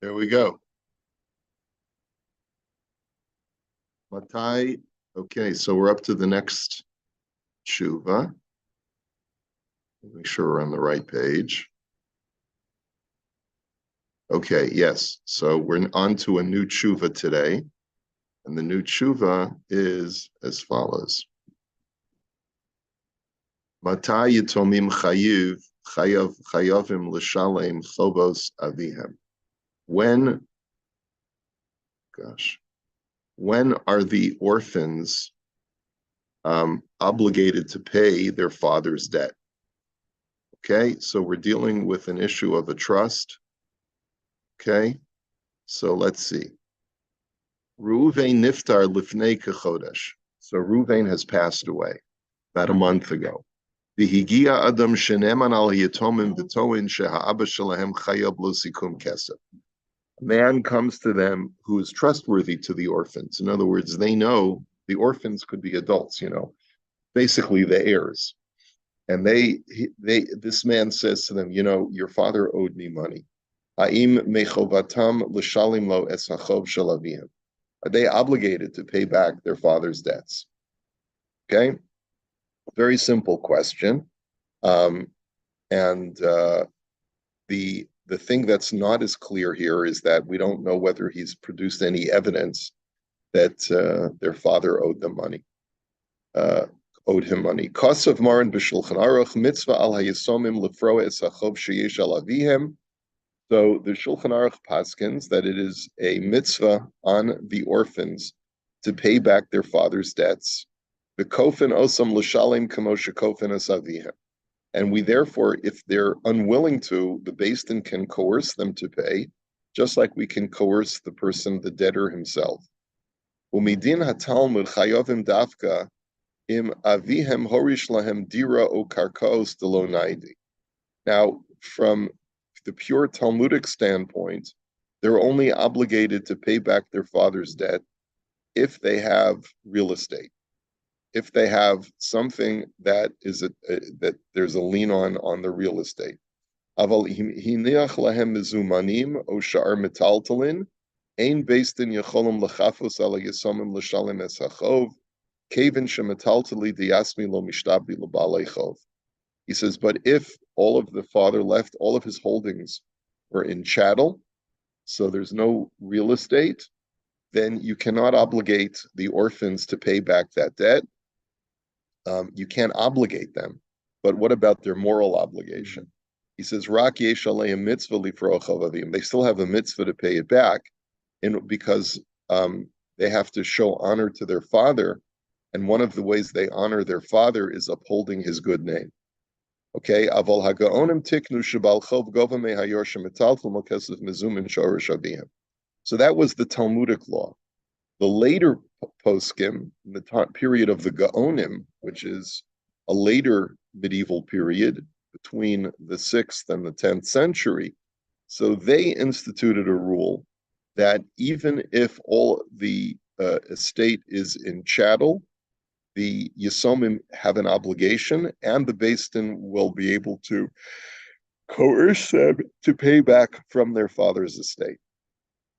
There we go. Matai. Okay, so we're up to the next tshuva. Make sure we're on the right page. Okay, yes. So we're on to a new tshuva today. And the new tshuva is as follows. Matai yitomim chayavim l'shalem chobos avihem. When are the orphans obligated to pay their father's debt? Okay, so we're dealing with an issue of a trust. Okay, so let's see. Reuven niftar lifnei kechodesh. So Reuven has passed away about a month ago. V'higia adam sheneman al yatomim v'toin sheha'aba shelahem chayav lo sikum kesef. A man comes to them who is trustworthy to the orphans. In other words, they know the orphans could be adults, basically the heirs. And this man says to them, your father owed me money. Ha'im mechovatam l'shalim lo es hachov shel avihim. Are they obligated to pay back their father's debts? Okay, very simple question. The thing that's not as clear here is that we don't know whether he's produced any evidence that their father owed him money. Kosav Maran b'Shulchan Aruch mitzvah al hayisomim lefroa es hachov sheyesh al avihem. So the Shulchan Aruch paskins that it is a mitzvah on the orphans to pay back their father's debts. The kofin osam l'shalim kamosha kofin es avihem. And we therefore, if they're unwilling to, the Beis Din can coerce them to pay, just like we can coerce the person, the debtor himself. Umidin hatalmud chayovim dafka im avihem horish lahem dira o karkaos delo naidi. Now, from the pure Talmudic standpoint, they're only obligated to pay back their father's debt if they have real estate. If they have something that is that there's a lien on the real estate. Aval hiniach lahem mezumanim o sha'ar metaltalin ein Beis Din yacholem lechafos ala yisomim l'shalem es hachov kevin shemetaltali diyasmi lo mishtabdi l'balei chov. He says, but if all of the father left, all of his holdings were in chattel, so there's no real estate, then you cannot obligate the orphans to pay back that debt. You can't obligate them, but what about their moral obligation? He says, "Rak yesh aleim mitzvah lifroach avavim." They still have a mitzvah to pay it back, because they have to show honor to their father, and one of the ways they honor their father is upholding his good name. Okay, Aval hagaonim tiknu shebal chov gova mehayorshim metaltel mokesef mezumin shorish avihim. So that was the Talmudic law. The later poskim, in the period of the Gaonim, which is a later medieval period between the 6th and the 10th century, so they instituted a rule that even if all the estate is in chattel, the Yisomim have an obligation, and the Beis Din will be able to coerce them to pay back from their father's estate.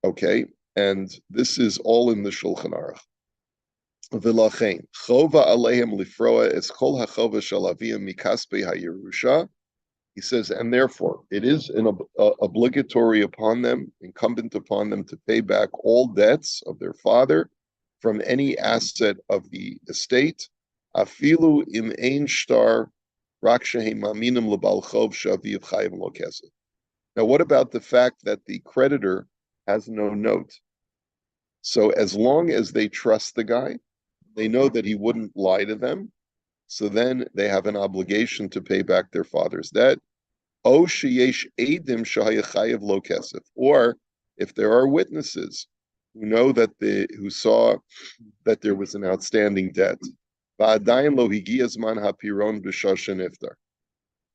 Okay, and this is all in the Shulchan Aruch. V'lachein chova aleim lifroa es kol hachova shel aviyim mikaspei hayerusha. He says, and therefore it is obligatory upon them, incumbent upon them, to pay back all debts of their father from any asset of the estate. Afilu im ein shtar rak shehem maminim lebal chov shaviv chayim lo kesef. Now, what about the fact that the creditor has no note? So as long as they trust the guy, they know that he wouldn't lie to them, so then they have an obligation to pay back their father's debt. O sheyesh edim shahayachayev lo kesef, or if there are witnesses who know that who saw that there was an outstanding debt. Va'adayin lo higiya zman hapiron b'Choshen iftar.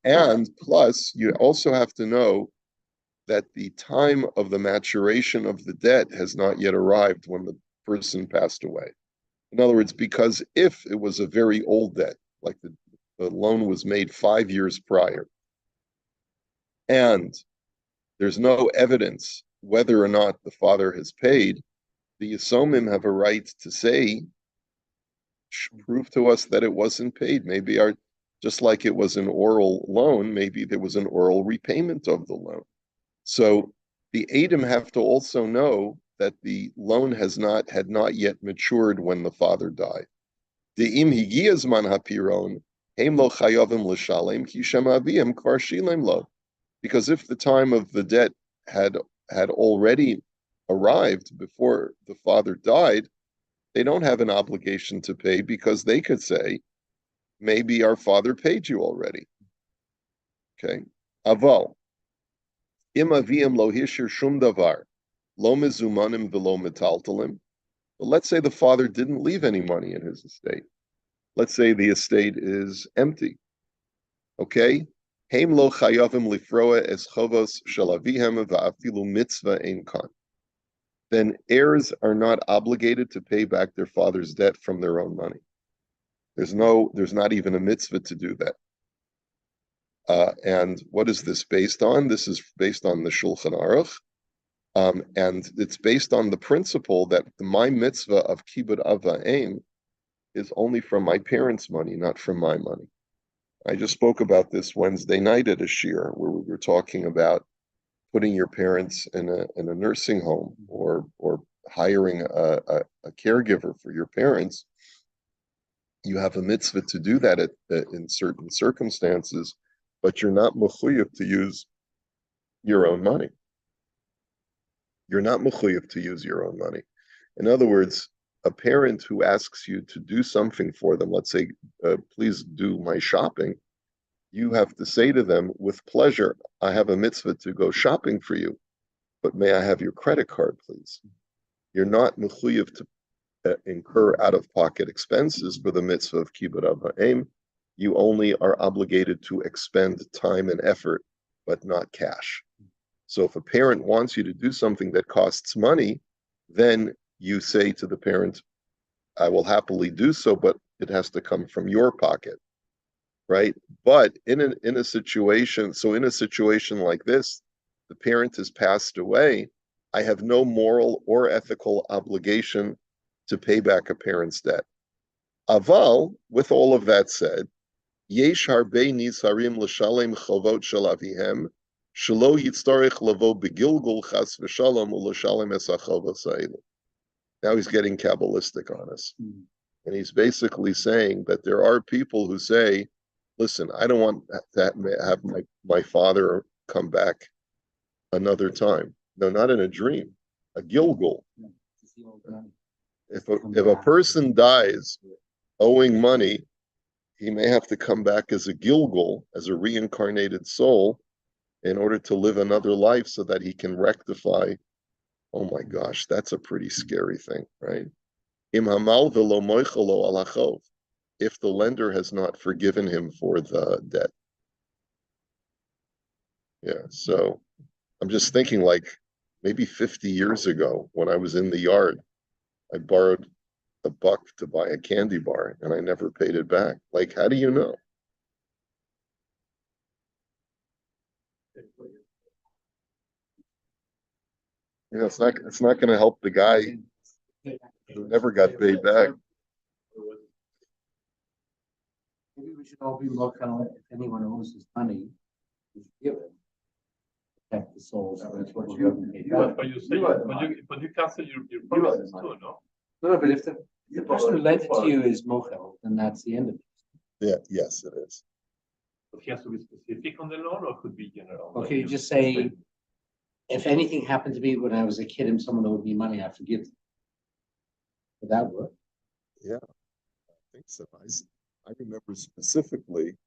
And plus, you also have to know that the time of the maturation of the debt has not yet arrived when the person passed away. In other words, because if it was a very old debt, like the loan was made 5 years prior, and there's no evidence whether or not the father has paid, the Yisomim have a right to say, prove to us that it wasn't paid. Maybe just like it was an oral loan, maybe there was an oral repayment of the loan. So the Edom have to also know that the loan had not yet matured when the father died. De'im higiyaz man hapiron, heim lo chayavim l'shalem ki shem aviyim kvar shilem lo. Because if the time of the debt had already arrived before the father died, they don't have an obligation to pay because they could say, maybe our father paid you already. Okay. Aval. Im aviyim lo hishir shum davar, lo mezumanim v'lo metaltalim. But let's say the father didn't leave any money in his estate. Let's say the estate is empty. Okay? Heim lo chayavim lifroa es chovos shel avihem va'afilu mitzvah ein kan. Then heirs are not obligated to pay back their father's debt from their own money. There's not even a mitzvah to do that. And what is this based on? This is based on the Shulchan Aruch. And it's based on the principle that my mitzvah of kibbud av va'em is only from my parents' money, not from my money. I just spoke about this Wednesday night at a shir, where we were talking about putting your parents in a nursing home or hiring a caregiver for your parents. You have a mitzvah to do that in certain circumstances, but you're not mechuyev to use your own money. You're not mechuyev to use your own money. In other words, a parent who asks you to do something for them, let's say, please do my shopping, you have to say to them, with pleasure, I have a mitzvah to go shopping for you, but may I have your credit card, please? You're not mechuyev to incur out-of-pocket expenses for the mitzvah of kibbud av va'em. You only are obligated to expend time and effort, but not cash. So if a parent wants you to do something that costs money, then you say to the parent, I will happily do so, but it has to come from your pocket, right? But in a situation like this, the parent has passed away. I have no moral or ethical obligation to pay back a parent's debt. Aval, with all of that said, yesh harbe nizarim l'shalem chovot shel avihem, shelo yitztarich lavo begilgul chas v'shalom u'l'shalem es hachovos ha'elu. Now he's getting Kabbalistic on us. And he's basically saying that there are people who say, listen, I don't want to have my father come back another time. No, not in a dream, a gilgul. If a person dies owing money, he may have to come back as a gilgul, as a reincarnated soul, in order to live another life so that he can rectify. Oh my gosh, that's a pretty scary thing, right? Im hamal v'lo moichelo al hachov, if the lender has not forgiven him for the debt. Yeah, so I'm just thinking, like, maybe 50 years ago when I was in the yard, I borrowed $1 to buy a candy bar and I never paid it back. Like, how do you know? You know, it's not going to help the guy who never got paid back. Maybe we should all be looking at if anyone owes us money, we should give it. Protect the souls. That's what you have. But you cancel your promises too, no? No, but if the person who lent it to you is mochel, then that's the end of it. Yeah, yes, it is. But he has to be specific on the loan, or could be general. Okay, you just say, if anything happened to me when I was a kid and someone owed me money, I forgive them. Would that work? Yeah, I think so. I remember specifically,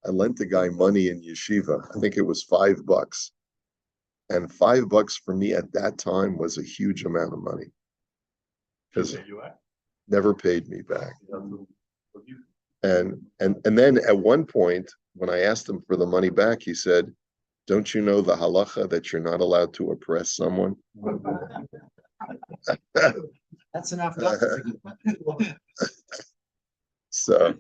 I lent a guy money in yeshiva. I think it was $5. And $5 for me at that time was a huge amount of money. Because never paid me back. And then at one point, when I asked him for the money back, he said, don't you know the halacha that you're not allowed to oppress someone? That's enough not to forgive. So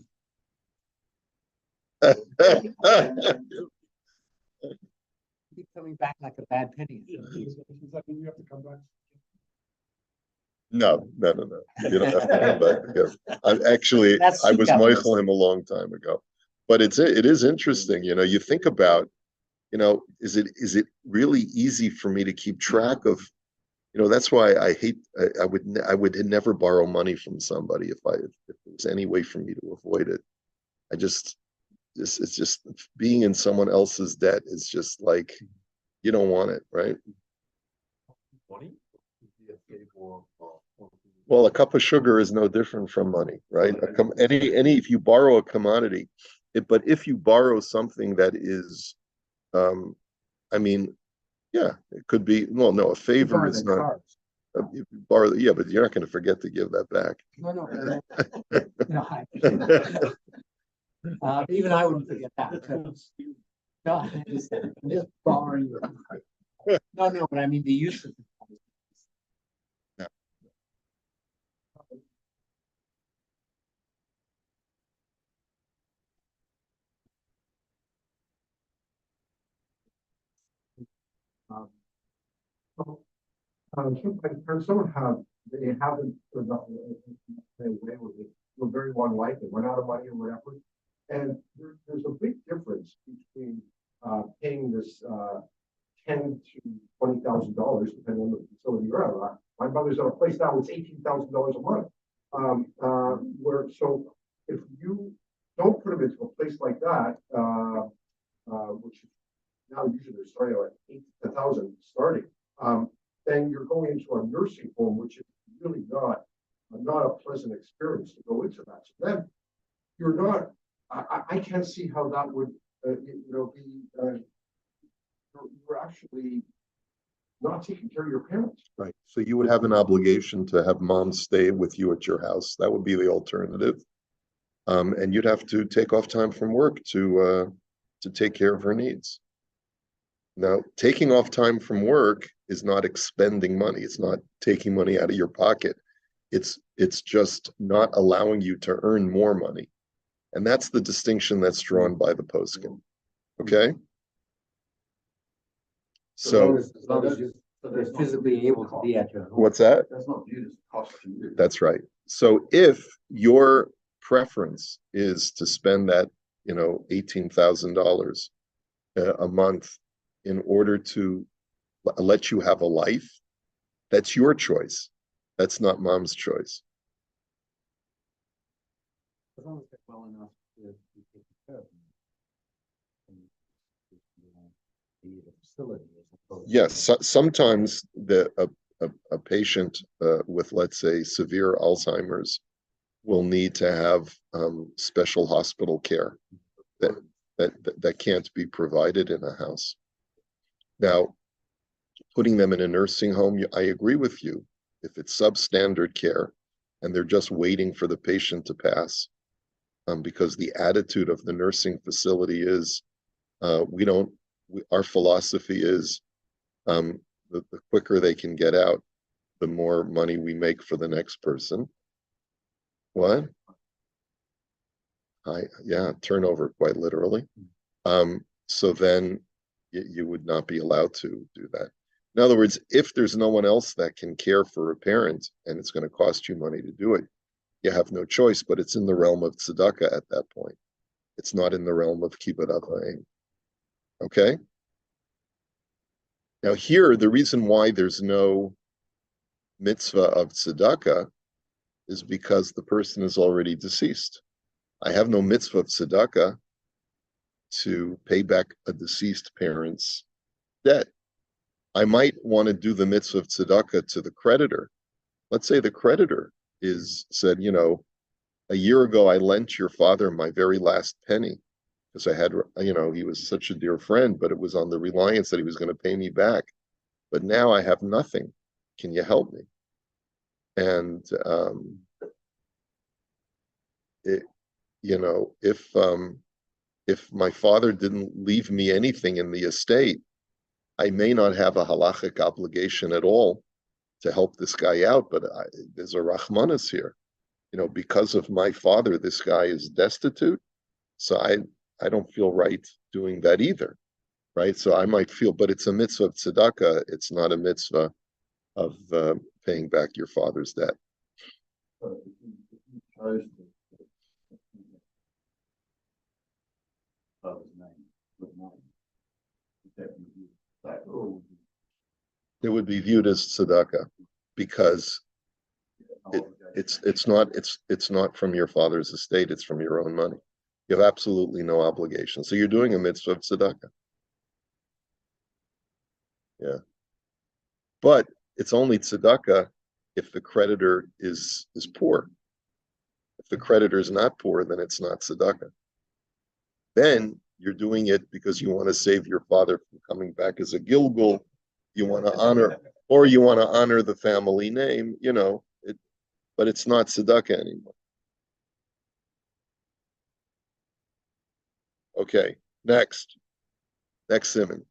keep coming back like a bad penny. Yeah, it's like you have to come back. No. You don't have to come back because I was Michael him a long time ago. But it is interesting, you think about, is it really easy for me to keep track of, that's why I would never borrow money from somebody if there was any way for me to avoid it. It's just being in someone else's debt is just like, you don't want it, right? Money? Well, a cup of sugar is no different from money, right? If you borrow a commodity, but if you borrow something that is, I mean, yeah, it could be. Well, no, a favor is not. If you borrow, yeah, but you're not going to forget to give that back. No. Even I wouldn't forget that. No, I'm just borrowing your. No, but I mean the use of. Yeah. Someone they haven't turned up their way with it for very long life and run out of money or whatever. And there's a big difference between paying this $10,000 to $20,000, depending on the facility you're at. My mother's at a place now, it's $18,000 a month. So if you don't put them into a place like that, which now usually they're starting at 8,000 starting, then you're going into a nursing home, which is really not a pleasant experience to go into that. So then you're not. I can't see how that would, be. You're actually not taking care of your parents. Right. So you would have an obligation to have mom stay with you at your house. That would be the alternative. And you'd have to take off time from work to take care of her needs. Now, taking off time from work is not expending money. It's not taking money out of your pocket. It's just not allowing you to earn more money. And that's the distinction that's drawn by the poskim. Okay? So as long as you're physically able to be at your home. What's that? That's not viewed as cost to you. That's right. So if your preference is to spend that, $18,000 a month in order to let you have a life, that's your choice. That's not mom's choice. As long as they're well enough to be taken care of. The facility as opposed. Yes, sometimes a patient with, let's say, severe Alzheimer's will need to have special hospital care that can't be provided in a house. Now, putting them in a nursing home, I agree with you. If it's substandard care and they're just waiting for the patient to pass, because the attitude of the nursing facility is, our philosophy is, the quicker they can get out, the more money we make for the next person. What? Turnover, quite literally. So then you would not be allowed to do that. In other words, if there's no one else that can care for a parent and it's going to cost you money to do it, you have no choice, but it's in the realm of tzedakah at that point. It's not in the realm of kibbud avayim. Okay? Now here, the reason why there's no mitzvah of tzedakah is because the person is already deceased. I have no mitzvah of tzedakah to pay back a deceased parent's debt. I might want to do the mitzvah of tzedakah to the creditor. Let's say the creditor said, a year ago I lent your father my very last penny because I had, he was such a dear friend, but it was on the reliance that he was going to pay me back. But now I have nothing. Can you help me? And if my father didn't leave me anything in the estate, I may not have a halachic obligation at all to help this guy out, but there's a rachmanis here. Because of my father, this guy is destitute, so I don't feel right doing that either. right? So I might feel, but it's a mitzvah of tzedakah. It's not a mitzvah of paying back your father's debt. So if you chose to. Father's name, with mine. That would be like, oh. It would be viewed as tzedakah because it's not from your father's estate. It's from your own money. You have absolutely no obligation. So you're doing a mitzvah of tzedakah. Yeah, but it's only tzedakah if the creditor is poor. If the creditor is not poor, then it's not tzedakah. Then you're doing it because you want to save your father from coming back as a gilgul. You want to honor, or you want to honor the family name, but it's not tzedakah anymore. Okay, next siman.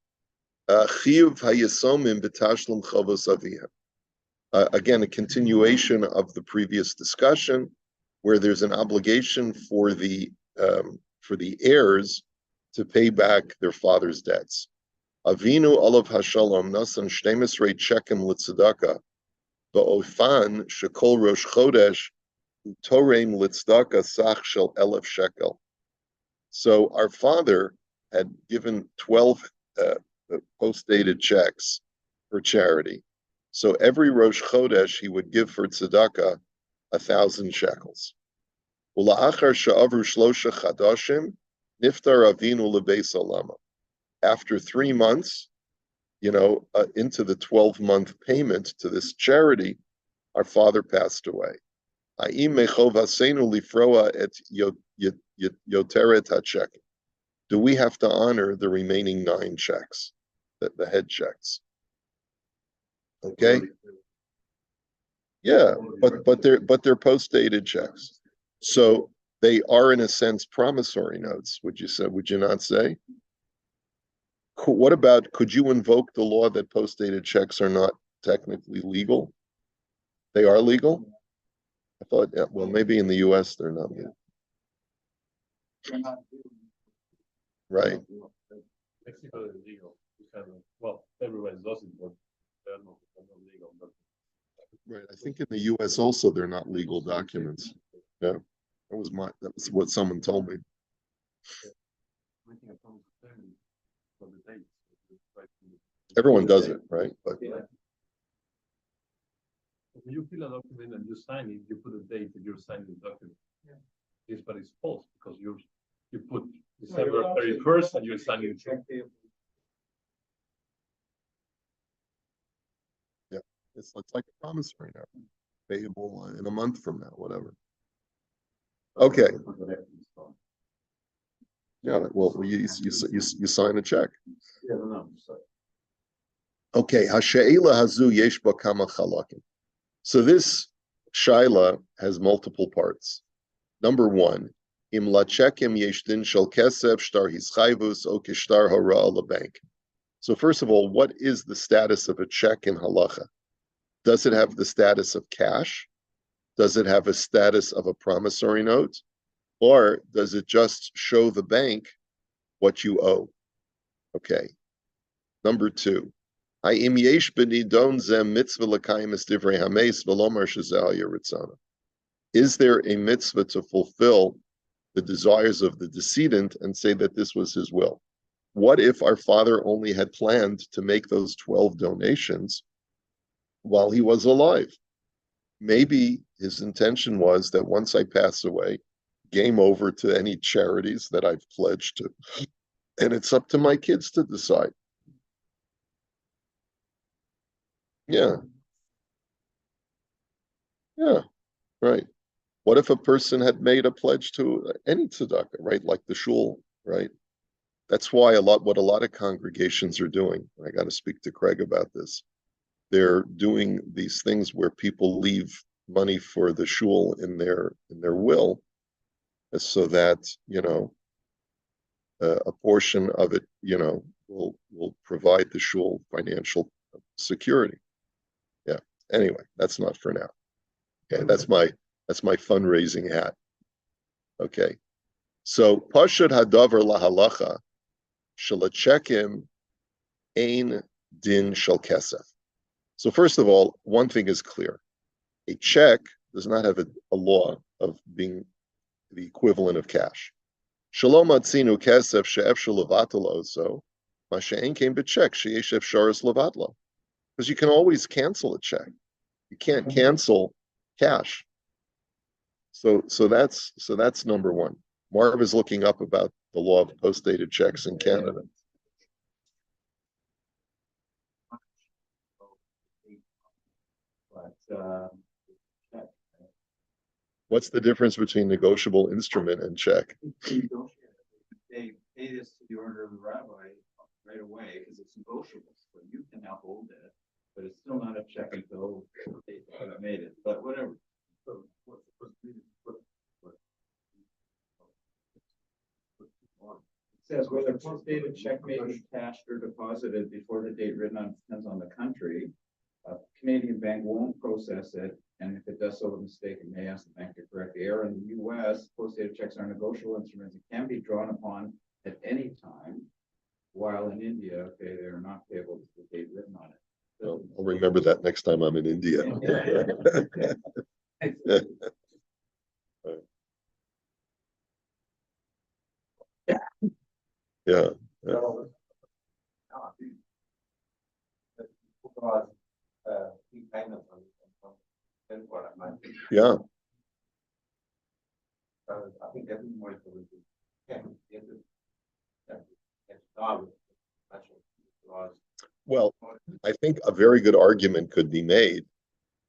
Chiyuv hayesomim b'tashlum chavos aviyah. Again, a continuation of the previous discussion, where there's an obligation for the heirs to pay back their father's debts. Avinu olav hashalom nasan 12 shekem l'tzedakah ba'ofan shekol rosh chodesh utorem l'tzedakah sach shel 1,000 shekel. So our father had given 12 post-dated checks for charity. So every Rosh Chodesh he would give for tzedakah 1,000 shekels. Ula'achar sha'avru shlosha chadashim niftar avinu lebeis olama. After 3 months, into the 12-month payment to this charity, our father passed away. Ha'im mechov haseinu lifroa et yoteret hachek. Do we have to honor the remaining 9 checks, the head checks? Okay. Yeah, but they're post-dated checks, so they are in a sense promissory notes. Would you not say? What about, could you invoke the law that post-dated checks are not technically legal? They are legal? I thought, yeah, well, maybe in the U.S. they're not legal. Right. Mexico is legal. Everywhere does it, but they're not legal. But Right. I think in the U.S. also they're not legal documents. Yeah, that was what someone told me. Everyone does it, right? But when you fill a document and you sign it, you put a date that you're signing the document. Yeah. Yes, but it's false because you put December 31st and you're signing it. Yeah, it's like a promissory note, payable in a month from now, whatever. Okay. Yeah, well, you sign a check. Yeah, no, Okay, hashe'ela hazu yesh ba kama chalakim. So this shaila has multiple parts. Number 1, im lachekim yesh din shel kesef shtar hischayvus o kishtar hara ala bank. So first of all, what is the status of a check in halacha? Does it have the status of cash? Does it have a status of a promissory note? Or does it just show the bank what you owe? Okay. Number 2, is there a mitzvah to fulfill the desires of the decedent and say that this was his will? What if our father only had planned to make those 12 donations while he was alive? Maybe his intention was that once I pass away, game over to any charities that I've pledged to, and it's up to my kids to decide. Yeah, right. What if a person had made a pledge to any tzedakah, right? Like the shul, right? That's why what a lot of congregations are doing. I got to speak to Craig about this. They're doing these things where people leave money for the shul in their will, so that a portion of it, will provide the shul financial security. Yeah. Anyway, that's not for now. Okay, that's my fundraising hat. Okay, so pashut hadavar lahalacha shalachekim ein din shel kesef. So first of all, one thing is clear. A check does not have a law of being the equivalent of cash. Shalom atzinu kesef she'efshel levatel oso, ma she'en came b'check she'yesh efsharis levatlo. Because you can always cancel a check. You can't cancel cash. So that's number one. Marv is looking up about the law of post-dated checks in Canada. What's the difference between negotiable instrument and check? They pay this to the order of the rabbi right away because it's negotiable. So you can now hold it, but it's still not a check until they have made it. But whatever. So it says whether post-dated check may be cashed or deposited before the date written on depends on the country. A Canadian bank won't process it, and if it does so with mistake, it may ask the bank to correct the error. In the U.S., post-dated checks are negotiable instruments and can be drawn upon at any time, while in India, okay, they are not payable to the date written on it. I'll remember that next time I'm in India. Yeah. Yeah. I think that's more. Well, I think a very good argument could be made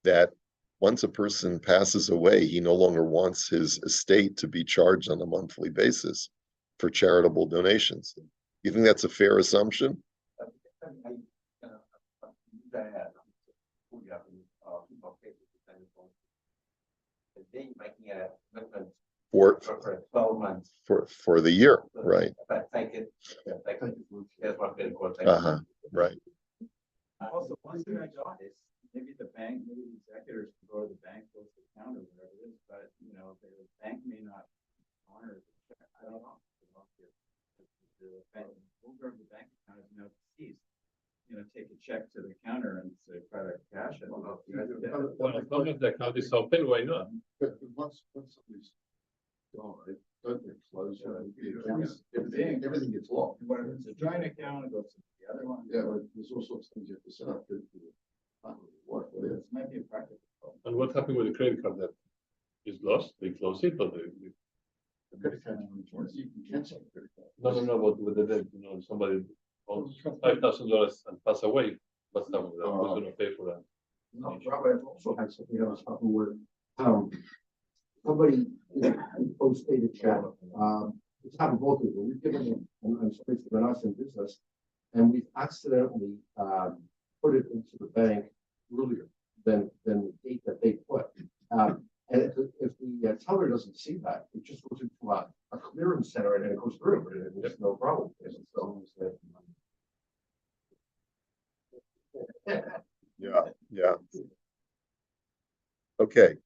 that once a person passes away, he no longer wants his estate to be charged on a monthly basis for charitable donations. You think that's a fair assumption? For 12 months. for the year, right? Right. Also, once the guy dies, maybe the bank, maybe the executors can go to the bank, go to the counter, whatever it is, but the bank may not honor the check. I don't know. The bank, holder of the bank account is now deceased. Take a check to the counter and say, try to cash it. Well, as long as the account is open, why not? But once somebody's gone, right, don't they close? Everything gets locked. When it's a joint account, it goes to the other one. Yeah, but there's all sorts of things you have to set up. This might be a practical problem. And what happened with the credit card that is lost? They close it, but they Credit card, you can cancel a credit card. no, but with the debt, somebody owns $5,000 and pass away, what's that? Who's gonna pay for that? No, Robert, I've also had something else happen where, somebody posted a check, it's happened both of them, we've given them, I'm sorry, for us in business, and we've accidentally, put it into the bank earlier than the date that they put. And if the teller doesn't see that, it just goes into a clearance center and it goes through, and there's no problem. Yeah. Okay.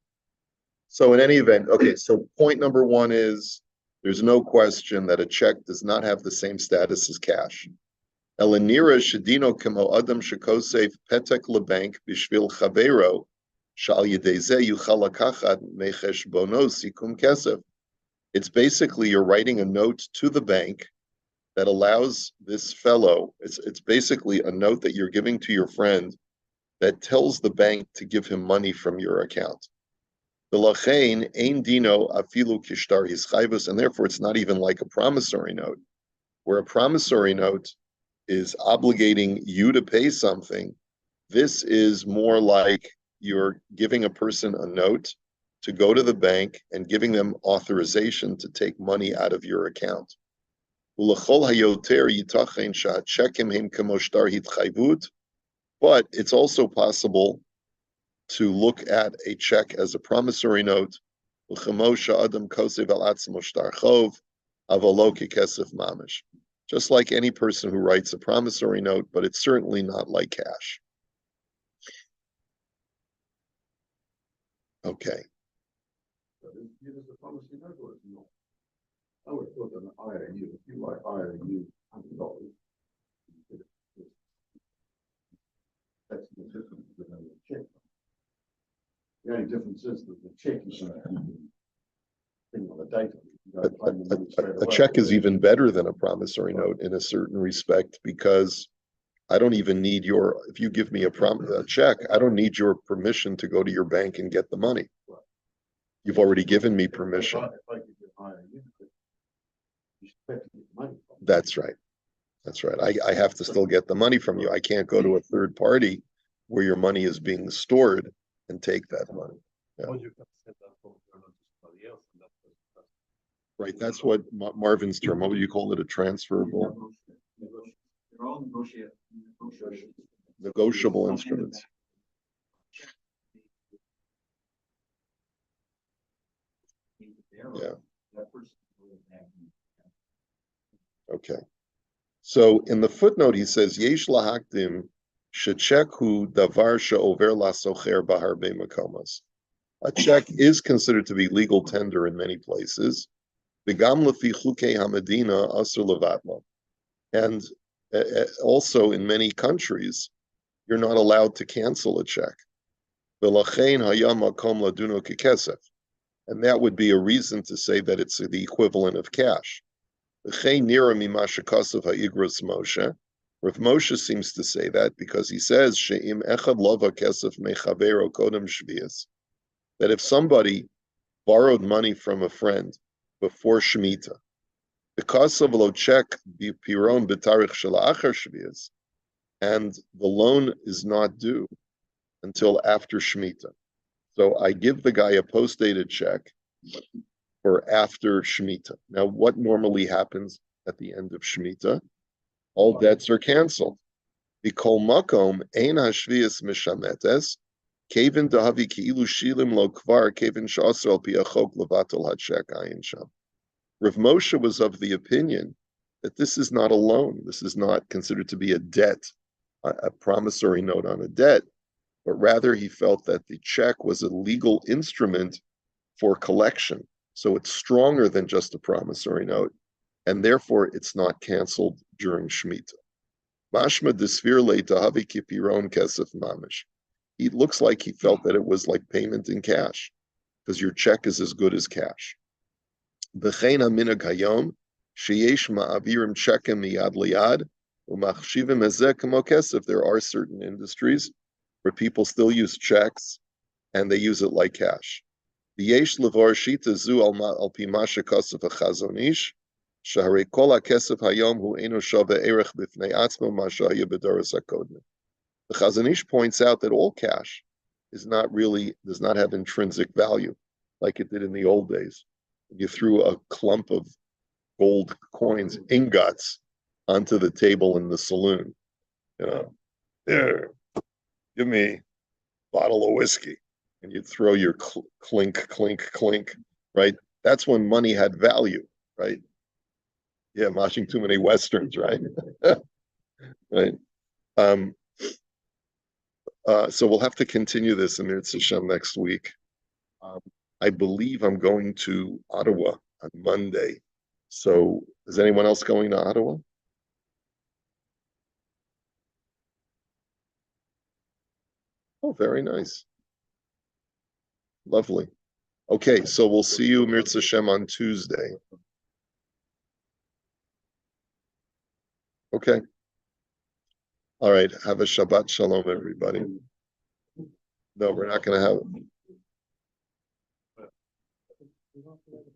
So in any event, okay, so point number one is there's no question that a check does not have the same status as cash. Elanira shedino kamo adam shekosef petek lebank bishvil chavero shal yedeze yuchal lakachat mecheshbono sikum kesef. It's basically you're writing a note to the bank that allows this fellow, it's basically a note that you're giving to your friend that tells the bank to give him money from your account. And therefore it's not even like a promissory note, where a promissory note is obligating you to pay something. This is more like you're giving a person a note to go to the bank and giving them authorization to take money out of your account. But it's also possible to look at a check as a promissory note, just like any person who writes a promissory note, but it's certainly not like cash. Okay. I would have thought that an IOU, if you like IOU $100, only difference is that the check is. Thing on the date. A check is even better than a promissory note in a certain respect because I don't even need if you give me a check, I don't need your permission to go to your bank and get the money. You've already given me permission. That's right. That's right. I have to still get the money from you. I can't go to a third party where your money is being stored and take that money. Yeah. Or you can send that phone to somebody else, and that's Right. That's what Marvin's term. What would you call it? A transferable, They're all negotiable instruments. Yeah. Okay. So in the footnote, he says, Yesh lahakdim shecheku davar she'over lasocher baharbe makomas. A check is considered to be legal tender in many places. Begam lefi chukei hamadina asur levatla. And also in many countries, you're not allowed to cancel a check. V'lachein hayam makom laduno kekesef. And that would be a reason to say that it's the equivalent of cash. Rav Moshe seems to say that because he says she'im echad lova kesef mechavero kodem shvius, that if somebody borrowed money from a friend before Shemitah, because of lo check piron b'tarich shela'achar shvius, and the loan is not due until after Shemitah. So I give the guy a post-dated check for after Shemitah. Now, what normally happens at the end of Shemitah? All debts are canceled. B'kol makom ein hashvius mishametes, kevin dahavi ki'ilu shilim lo kvar, kevin sh'asr al pi achok levatel ha'check ayin sham. Rav Moshe was of the opinion that this is not a loan. This is not considered to be a debt, a promissory note on a debt, but rather he felt that the check was a legal instrument for collection. So it's stronger than just a promissory note, and therefore it's not canceled during Shemitah. Mashma disfir le tahavi kipiron kesef mamish. It looks like he felt that it was like payment in cash, because your check is as good as cash. B'chein haminhag hayom sheyesh ma'avirim chekem miyad liyad u'machshivim ezeh kamo kesef. There are certain industries where people still use checks, and they use it like cash. V'yesh levar shita zu al pi masha kasef hachazon ish, shaharei kol hakesef hayom hu eino shava erech b'fnei atzmo ma shaya b'doros hakodmim. The Chazon Ish points out that all cash does not have intrinsic value like it did in the old days. You threw a clump of gold coins, ingots, onto the table in the saloon. There, give me a bottle of whiskey, and you'd throw your clink, clink, clink, right? That's when money had value, right? Yeah, I'm watching too many Westerns, right? Right. So we'll have to continue this in Mirz Hashem next week. I believe I'm going to Ottawa on Monday. So is anyone else going to Ottawa? Oh, very nice. Lovely. Okay, so we'll see you Mirz Hashem on Tuesday. Okay. All right. Have a Shabbat Shalom, everybody. No, we're not going to have.